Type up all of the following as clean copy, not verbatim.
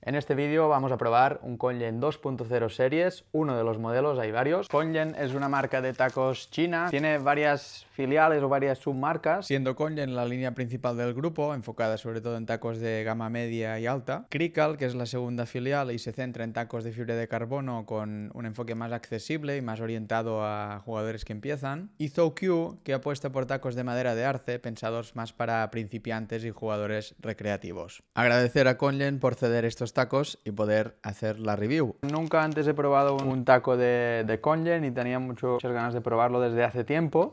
En este vídeo vamos a probar un Kongen 2.0 series, uno de los modelos, hay varios. Kongen es una marca de tacos china, tiene varias filiales o varias submarcas, siendo Kongen la línea principal del grupo, enfocada sobre todo en tacos de gama media y alta. Criccal, que es la segunda filial y se centra en tacos de fibra de carbono con un enfoque más accesible y más orientado a jugadores que empiezan. Y Zouqiu, que apuesta por tacos de madera de arce, pensados más para principiantes y jugadores recreativos. Agradecer a Kongen por ceder estos tacos y poder hacer la review. Nunca antes he probado un taco de Kongen y tenía muchas ganas de probarlo desde hace tiempo,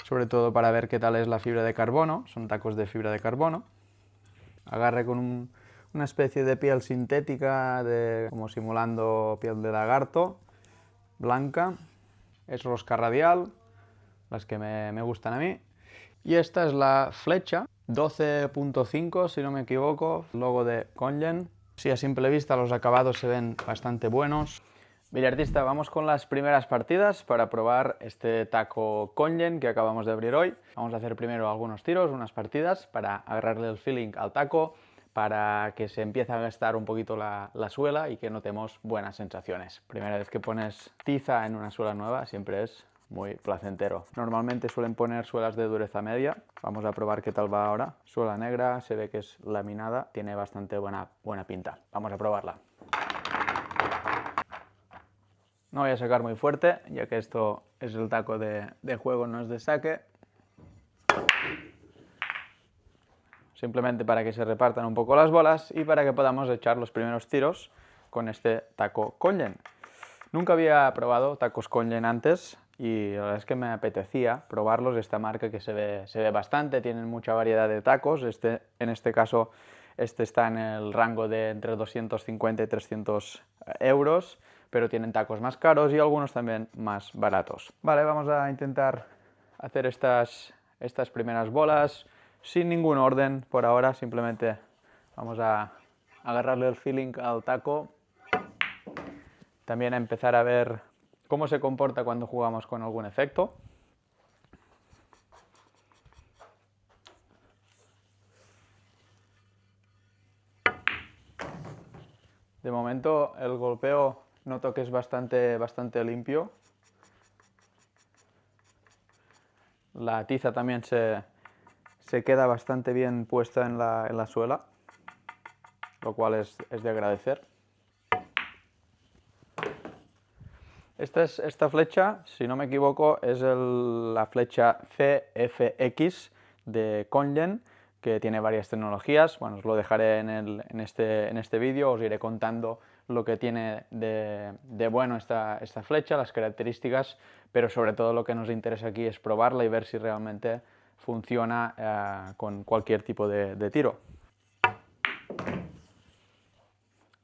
sobre todo para ver qué tal es la fibra de carbono. Son tacos de fibra de carbono. Agarre con una especie de piel sintética, como simulando piel de lagarto, blanca. Es rosca radial, las que me gustan a mí. Y esta es la flecha, 12.5 si no me equivoco, logo de Kongen. Sí, a simple vista los acabados se ven bastante buenos. Billardista, vamos con las primeras partidas para probar este taco Kongen que acabamos de abrir hoy. Vamos a hacer primero algunos tiros, unas partidas, para agarrarle el feeling al taco, para que se empiece a gastar un poquito la suela y que notemos buenas sensaciones. Primera vez que pones tiza en una suela nueva siempre es muy placentero. Normalmente suelen poner suelas de dureza media. Vamos a probar qué tal va ahora. Suela negra, se ve que es laminada, tiene bastante buena pinta. Vamos a probarla. No voy a sacar muy fuerte, ya que esto es el taco de juego, no es de saque. Simplemente para que se repartan un poco las bolas y para que podamos echar los primeros tiros con este taco Kongen. Nunca había probado tacos Kongen antes y la verdad es que me apetecía probarlos. Esta marca que se ve bastante, tienen mucha variedad de tacos. En este caso está en el rango de entre 250 y 300 euros, pero tienen tacos más caros y algunos también más baratos. Vale, vamos a intentar hacer estas primeras bolas sin ningún orden por ahora, simplemente vamos a agarrarle el feeling al taco. También a empezar a ver cómo se comporta cuando jugamos con algún efecto. De momento el golpeo noto que es bastante limpio. La tiza también se queda bastante bien puesta en la suela, lo cual es de agradecer. Esta flecha, si no me equivoco, es la flecha CFX de Kongen, que tiene varias tecnologías. Bueno, os lo dejaré en este vídeo, os iré contando lo que tiene de bueno esta flecha, las características, pero sobre todo lo que nos interesa aquí es probarla y ver si realmente funciona con cualquier tipo de tiro.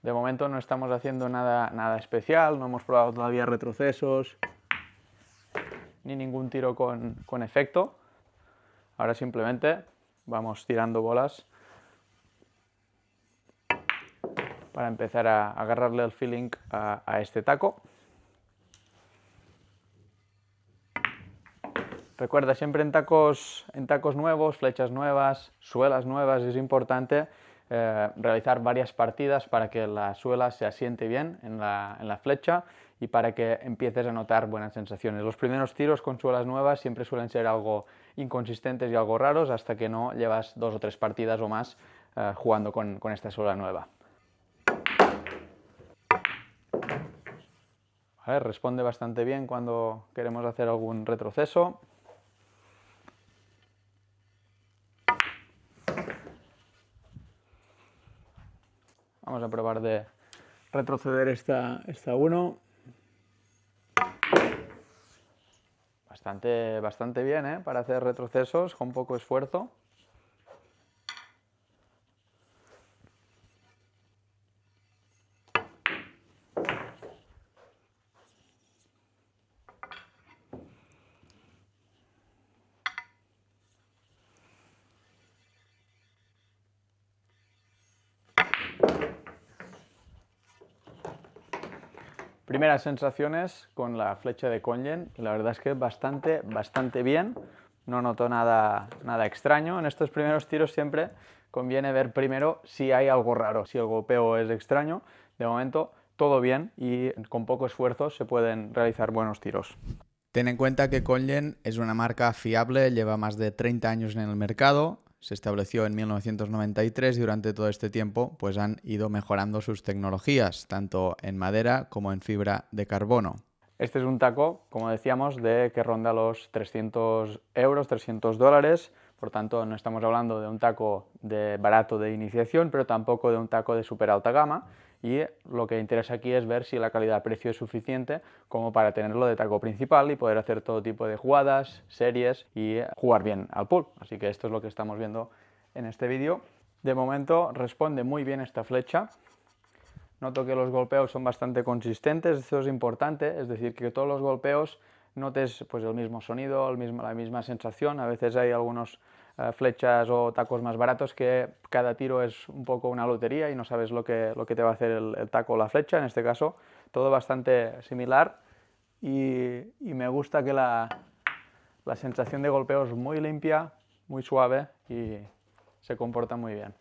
De momento no estamos haciendo nada especial, no hemos probado todavía retrocesos ni ningún tiro con efecto. Ahora simplemente vamos tirando bolas para empezar a agarrarle el feeling a este taco. Recuerda, siempre en tacos nuevos, flechas nuevas, suelas nuevas, es importante realizar varias partidas para que la suela se asiente bien en la flecha y para que empieces a notar buenas sensaciones. Los primeros tiros con suelas nuevas siempre suelen ser algo inconsistentes y algo raros hasta que no llevas 2 o 3 partidas o más jugando con esta suela nueva. Vale, responde bastante bien cuando queremos hacer algún retroceso. Vamos a probar de retroceder esta 1. Bastante bien, para hacer retrocesos con poco esfuerzo. Primeras sensaciones con la flecha de Kongen, la verdad es que bastante bien, no noto nada extraño. En estos primeros tiros siempre conviene ver primero si hay algo raro, si el golpeo es extraño. De momento todo bien y con poco esfuerzo se pueden realizar buenos tiros. Ten en cuenta que Kongen es una marca fiable, lleva más de 30 años en el mercado, se estableció en 1993 y durante todo este tiempo pues han ido mejorando sus tecnologías, tanto en madera como en fibra de carbono. Este es un taco, como decíamos, que ronda los 300 euros, 300 dólares, por tanto no estamos hablando de un taco barato de iniciación, pero tampoco de un taco de súper alta gama, y lo que interesa aquí es ver si la calidad-precio es suficiente como para tenerlo de taco principal y poder hacer todo tipo de jugadas, series y jugar bien al pool. Así que esto es lo que estamos viendo en este vídeo. De momento responde muy bien esta flecha. Noto que los golpeos son bastante consistentes, esto es importante, es decir, que todos los golpeos notes pues, el mismo sonido, la misma sensación. A veces hay algunos flechas o tacos más baratos que cada tiro es un poco una lotería y no sabes lo que te va a hacer el taco o la flecha. En este caso, todo bastante similar y me gusta que la sensación de golpeo es muy limpia, muy suave y se comporta muy bien.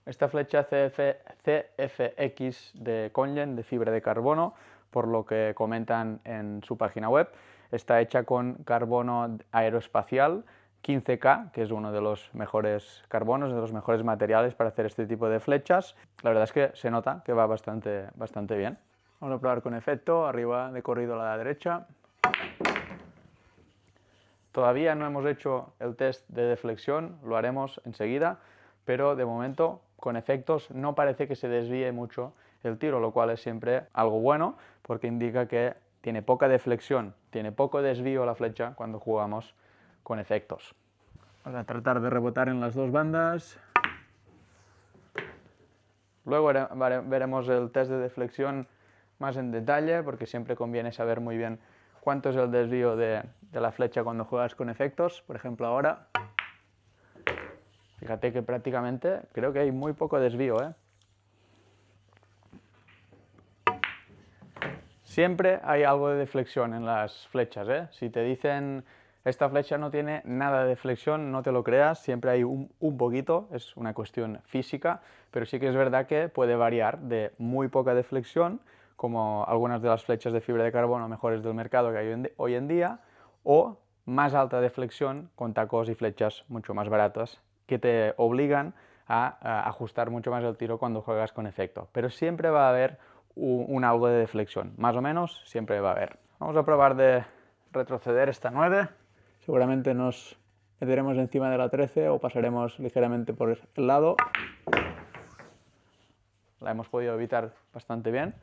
Esta flecha CFX de Kongen, de fibra de carbono, por lo que comentan en su página web, está hecha con carbono aeroespacial 15K, que es uno de los mejores carbonos, de los mejores materiales para hacer este tipo de flechas. La verdad es que se nota que va bastante bien. Vamos a probar con efecto, arriba de corrido a la derecha. Todavía no hemos hecho el test de deflexión, lo haremos enseguida, pero de momento con efectos no parece que se desvíe mucho el tiro, lo cual es siempre algo bueno porque indica que tiene poca deflexión, tiene poco desvío la flecha cuando jugamos con efectos. Vamos a tratar de rebotar en las dos bandas. Luego veremos el test de deflexión más en detalle porque siempre conviene saber muy bien cuánto es el desvío de la flecha cuando juegas con efectos. Por ejemplo, ahora, fíjate que prácticamente creo que hay muy poco desvío, ¿eh? Siempre hay algo de deflexión en las flechas, ¿eh? Si te dicen esta flecha no tiene nada de deflexión, no te lo creas, siempre hay un poquito, es una cuestión física, pero sí que es verdad que puede variar de muy poca deflexión, como algunas de las flechas de fibra de carbono mejores del mercado que hay hoy en día, o más alta deflexión con tacos y flechas mucho más baratas que te obligan a ajustar mucho más el tiro cuando juegas con efecto. Pero siempre va a haber un algo de deflexión, más o menos siempre va a haber. Vamos a probar de retroceder esta 9. Seguramente nos meteremos encima de la 13 o pasaremos ligeramente por el lado. La hemos podido evitar bastante bien.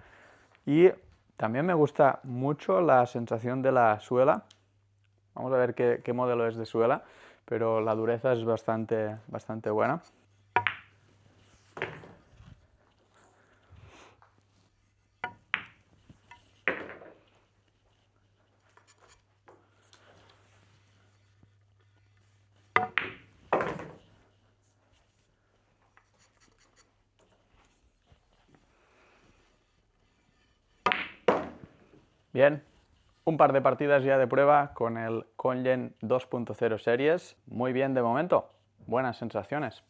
Y también me gusta mucho la sensación de la suela. Vamos a ver qué modelo es de suela, pero la dureza es bastante buena. Bien, un par de partidas ya de prueba con el Kongen 2.0 Series. Muy bien de momento, buenas sensaciones.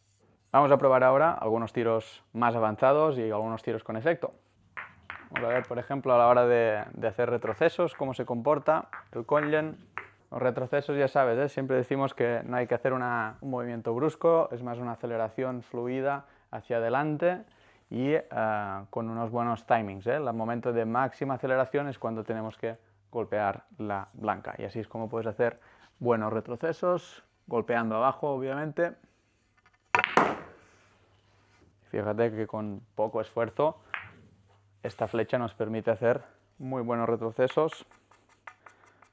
Vamos a probar ahora algunos tiros más avanzados y algunos tiros con efecto. Vamos a ver, por ejemplo, a la hora de hacer retrocesos, cómo se comporta el Kongen. Los retrocesos, ya sabes, ¿eh? Siempre decimos que no hay que hacer un movimiento brusco, es más una aceleración fluida hacia adelante y con unos buenos timings, ¿eh? El momento de máxima aceleración es cuando tenemos que golpear la blanca y así es como puedes hacer buenos retrocesos, golpeando abajo, obviamente. Fíjate que con poco esfuerzo esta flecha nos permite hacer muy buenos retrocesos.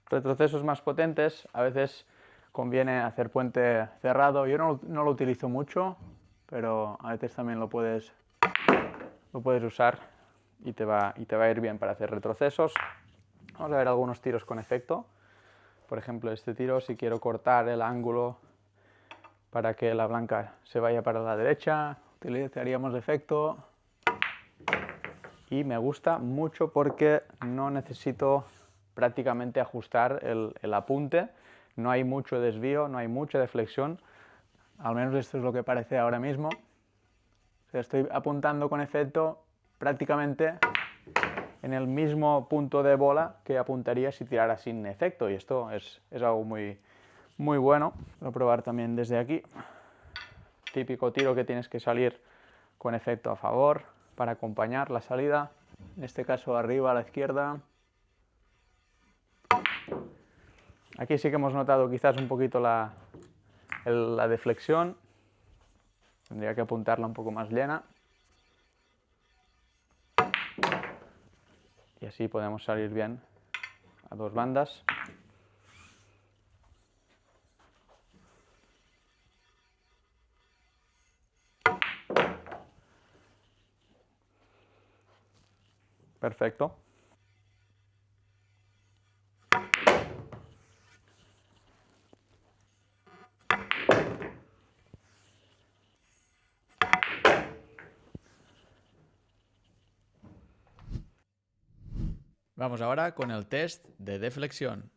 Retrocesos más potentes, a veces conviene hacer puente cerrado. Yo no lo utilizo mucho, pero a veces también lo puedes usar y te va a ir bien para hacer retrocesos. Vamos a ver algunos tiros con efecto. Por ejemplo, este tiro, si quiero cortar el ángulo para que la blanca se vaya para la derecha, utilizaríamos efecto. Y me gusta mucho porque no necesito prácticamente ajustar el apunte, no hay mucho desvío, no hay mucha deflexión, Al menos esto es lo que parece ahora mismo. O sea, estoy apuntando con efecto prácticamente en el mismo punto de bola que apuntaría si tirara sin efecto, y esto es algo muy bueno. Voy a probar también desde aquí. Típico tiro que tienes que salir con efecto a favor para acompañar la salida. En este caso arriba a la izquierda. Aquí sí que hemos notado quizás un poquito la deflexión. Tendría que apuntarla un poco más llena. Y así podemos salir bien a dos bandas. Perfecto. Vamos ahora con el test de deflexión.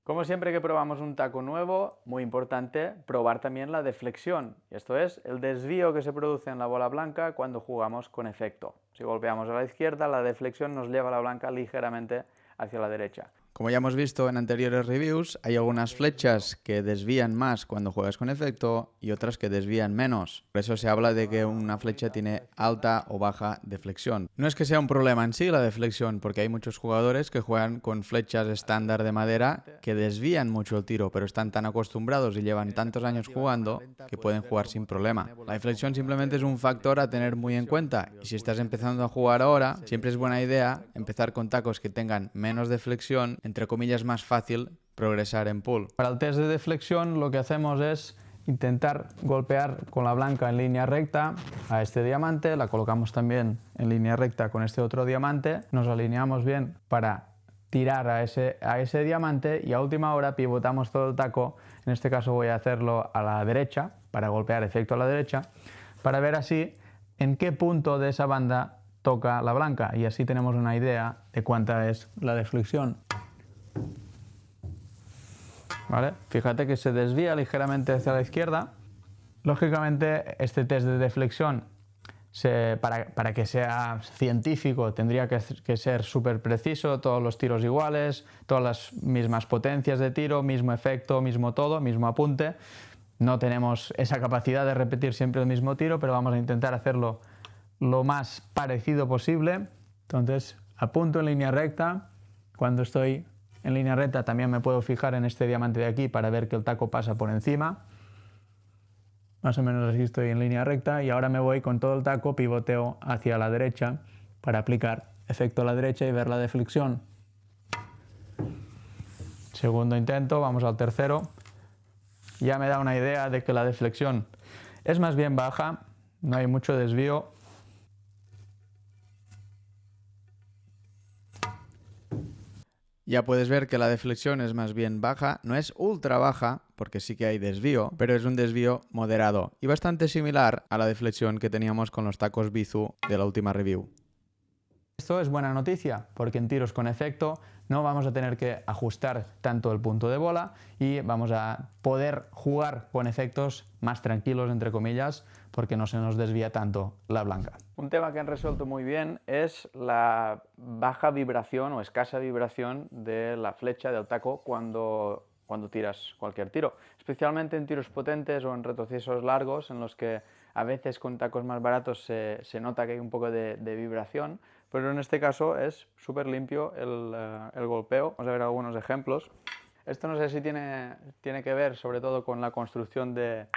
Como siempre que probamos un taco nuevo, muy importante probar también la deflexión. Esto es el desvío que se produce en la bola blanca cuando jugamos con efecto. Si golpeamos a la izquierda, la deflexión nos lleva la blanca ligeramente hacia la derecha. Como ya hemos visto en anteriores reviews, hay algunas flechas que desvían más cuando juegas con efecto y otras que desvían menos. Por eso se habla de que una flecha tiene alta o baja deflexión. No es que sea un problema en sí la deflexión, porque hay muchos jugadores que juegan con flechas estándar de madera que desvían mucho el tiro, pero están tan acostumbrados y llevan tantos años jugando que pueden jugar sin problema. La deflexión simplemente es un factor a tener muy en cuenta, y si estás empezando a jugar ahora, siempre es buena idea empezar con tacos que tengan menos deflexión, entre comillas más fácil progresar en pool. Para el test de deflexión lo que hacemos es intentar golpear con la blanca en línea recta a este diamante, la colocamos también en línea recta con este otro diamante, nos alineamos bien para tirar a ese diamante y a última hora pivotamos todo el taco. En este caso voy a hacerlo a la derecha, para golpear efecto a la derecha, para ver así en qué punto de esa banda toca la blanca, y así tenemos una idea de cuánta es la deflexión. ¿Vale? Fíjate que se desvía ligeramente hacia la izquierda. Lógicamente este test de deflexión, para que sea científico, tendría que ser súper preciso, todos los tiros iguales, todas las mismas potencias de tiro, mismo efecto, mismo todo, mismo apunte. No tenemos esa capacidad de repetir siempre el mismo tiro, pero vamos a intentar hacerlo lo más parecido posible. Entonces apunto en línea recta. Cuando estoy en línea recta también me puedo fijar en este diamante de aquí para ver que el taco pasa por encima. Más o menos así estoy en línea recta, y ahora me voy con todo el taco, pivoteo hacia la derecha para aplicar efecto a la derecha y ver la deflexión. Segundo intento, vamos al tercero. Ya me da una idea de que la deflexión es más bien baja, no hay mucho desvío. Ya puedes ver que la deflexión es más bien baja, no es ultra baja, porque sí que hay desvío, pero es un desvío moderado y bastante similar a la deflexión que teníamos con los tacos Bizu de la última review. Esto es buena noticia, porque en tiros con efecto no vamos a tener que ajustar tanto el punto de bola y vamos a poder jugar con efectos más tranquilos, entre comillas, porque no se nos desvía tanto la blanca. Un tema que han resuelto muy bien es la baja vibración o escasa vibración de la flecha del taco cuando tiras cualquier tiro, especialmente en tiros potentes o en retrocesos largos, en los que a veces con tacos más baratos se nota que hay un poco de vibración, pero en este caso es súper limpio el golpeo. Vamos a ver algunos ejemplos. Esto no sé si tiene que ver sobre todo con la construcción de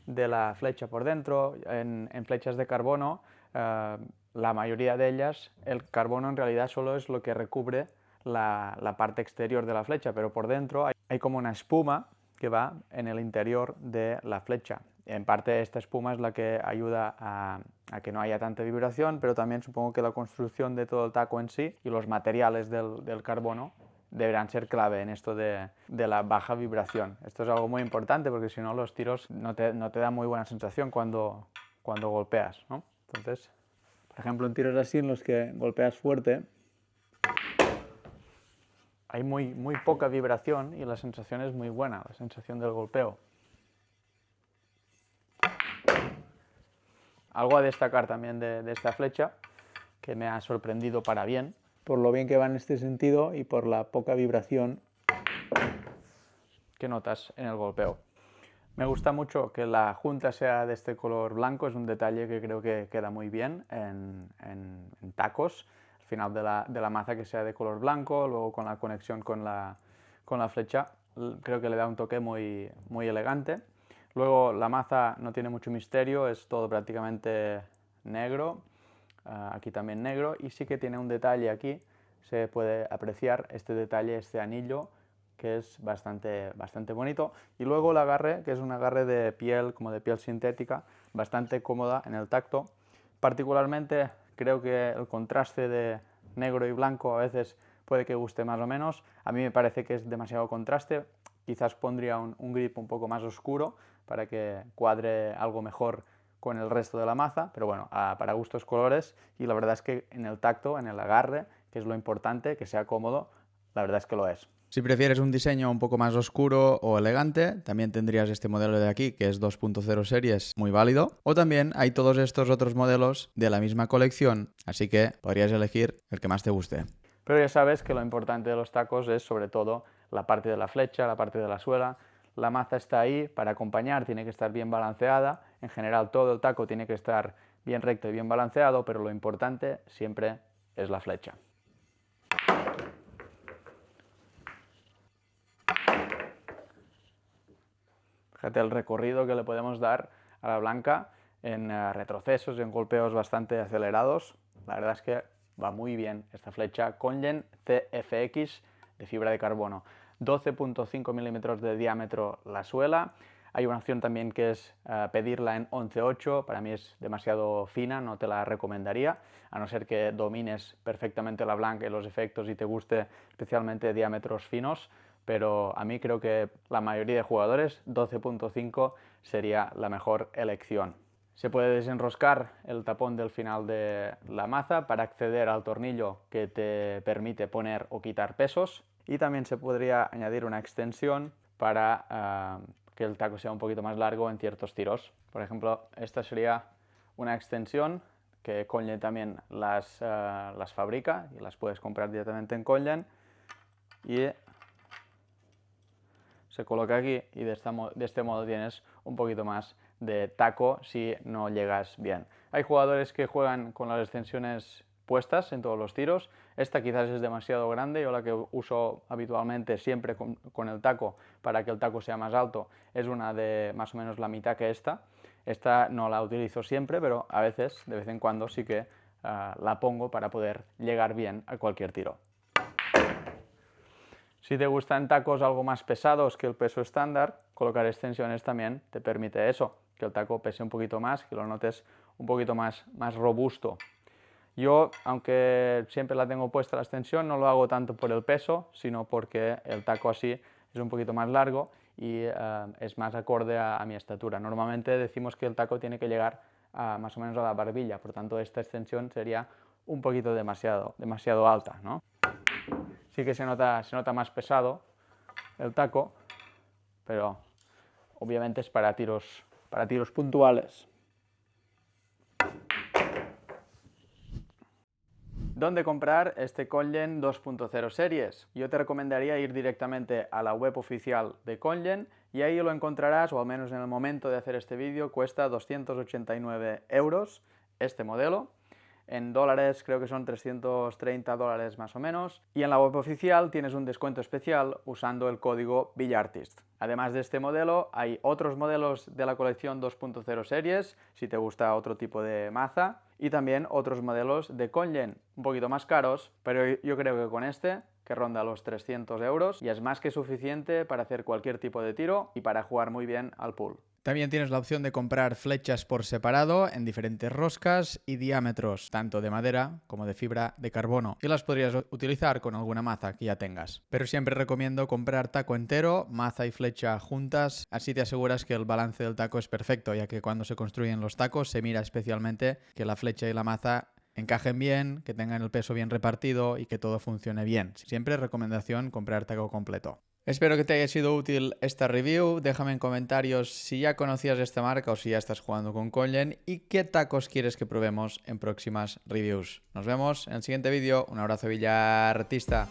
la flecha por dentro. En flechas de carbono, la mayoría de ellas, el carbono en realidad solo es lo que recubre la parte exterior de la flecha, pero por dentro hay como una espuma que va en el interior de la flecha. En parte esta espuma es la que ayuda a que no haya tanta vibración, pero también supongo que la construcción de todo el taco en sí y los materiales del carbono deberán ser clave en esto de la baja vibración. Esto es algo muy importante, porque si no los tiros no te dan muy buena sensación cuando golpeas, ¿no? Entonces, por ejemplo, en tiros así en los que golpeas fuerte, hay muy poca vibración y la sensación es muy buena, la sensación del golpeo. algo a destacar también de esta flecha, que me ha sorprendido para bien, por lo bien que va en este sentido y por la poca vibración que notas en el golpeo. Me gusta mucho que la junta sea de este color blanco, es un detalle que creo que queda muy bien en tacos. Al final de la maza que sea de color blanco, luego con la conexión con la flecha, creo que le da un toque muy, muy elegante. Luego la maza no tiene mucho misterio, es todo prácticamente negro, aquí también negro, y sí que tiene un detalle aquí, se puede apreciar este detalle, este anillo, que es bastante bonito. Y luego el agarre, que es un agarre de piel, como de piel sintética, bastante cómoda en el tacto. Particularmente creo que el contraste de negro y blanco a veces puede que guste más o menos. A mí me parece que es demasiado contraste. Quizás pondría un grip un poco más oscuro para que cuadre algo mejor con el resto de la maza, pero bueno, para gustos colores. Y la verdad es que en el tacto, en el agarre, que es lo importante, que sea cómodo, la verdad es que lo es. Si prefieres un diseño un poco más oscuro o elegante, también tendrías este modelo de aquí, que es 2.0 series, muy válido. O también hay todos estos otros modelos de la misma colección, así que podrías elegir el que más te guste. Pero ya sabes que lo importante de los tacos es sobre todo la parte de la flecha, la parte de la suela. La maza está ahí para acompañar, tiene que estar bien balanceada. En general todo el taco tiene que estar bien recto y bien balanceado, pero lo importante siempre es la flecha. Fíjate el recorrido que le podemos dar a la blanca en retrocesos y en golpeos bastante acelerados. La verdad es que va muy bien esta flecha Kongen CFX de fibra de carbono. 12.5 milímetros de diámetro la suela. Hay una opción también que es pedirla en 11.8, para mí es demasiado fina, no te la recomendaría, a no ser que domines perfectamente la blanca y los efectos y te guste especialmente diámetros finos, pero a mí creo que la mayoría de jugadores 12.5 sería la mejor elección. Se puede desenroscar el tapón del final de la maza para acceder al tornillo que te permite poner o quitar pesos, y también se podría añadir una extensión para que el taco sea un poquito más largo en ciertos tiros. Por ejemplo, esta sería una extensión que Kongen también las fabrica y las puedes comprar directamente en Kongen, y se coloca aquí y de este modo tienes un poquito más de taco si no llegas bien. Hay jugadores que juegan con las extensiones puestas en todos los tiros. Esta quizás es demasiado grande, yo la que uso habitualmente siempre con el taco para que el taco sea más alto es una de más o menos la mitad que esta. Esta no la utilizo siempre, pero a veces, de vez en cuando, sí que la pongo para poder llegar bien a cualquier tiro. Si te gustan tacos algo más pesados que el peso estándar, colocar extensiones también te permite eso, que el taco pese un poquito más, que lo notes un poquito más robusto. Yo, aunque siempre la tengo puesta la extensión, no lo hago tanto por el peso, sino porque el taco así es un poquito más largo y es más acorde a mi estatura. Normalmente decimos que el taco tiene que llegar más o menos a la barbilla, por tanto esta extensión sería un poquito demasiado alta, ¿no? Sí que se nota más pesado el taco, pero obviamente es para tiros puntuales. ¿Dónde comprar este Kongen 2.0 series? Yo te recomendaría ir directamente a la web oficial de Kongen y ahí lo encontrarás, o al menos en el momento de hacer este vídeo, cuesta 289 € este modelo. En dólares creo que son 330 dólares más o menos, y en la web oficial tienes un descuento especial usando el código VILLARTIST. Además de este modelo hay otros modelos de la colección 2.0 series, si te gusta otro tipo de maza, y también otros modelos de Kongen, un poquito más caros, pero yo creo que con este, que ronda los 300 €, y es más que suficiente para hacer cualquier tipo de tiro y para jugar muy bien al pool. También tienes la opción de comprar flechas por separado en diferentes roscas y diámetros, tanto de madera como de fibra de carbono, y las podrías utilizar con alguna maza que ya tengas. Pero siempre recomiendo comprar taco entero, maza y flecha juntas, así te aseguras que el balance del taco es perfecto, ya que cuando se construyen los tacos se mira especialmente que la flecha y la maza encajen bien, que tengan el peso bien repartido y que todo funcione bien. Siempre recomendación comprar taco completo. Espero que te haya sido útil esta review. Déjame en comentarios si ya conocías esta marca o si ya estás jugando con Kongen y qué tacos quieres que probemos en próximas reviews. Nos vemos en el siguiente vídeo. Un abrazo villartista.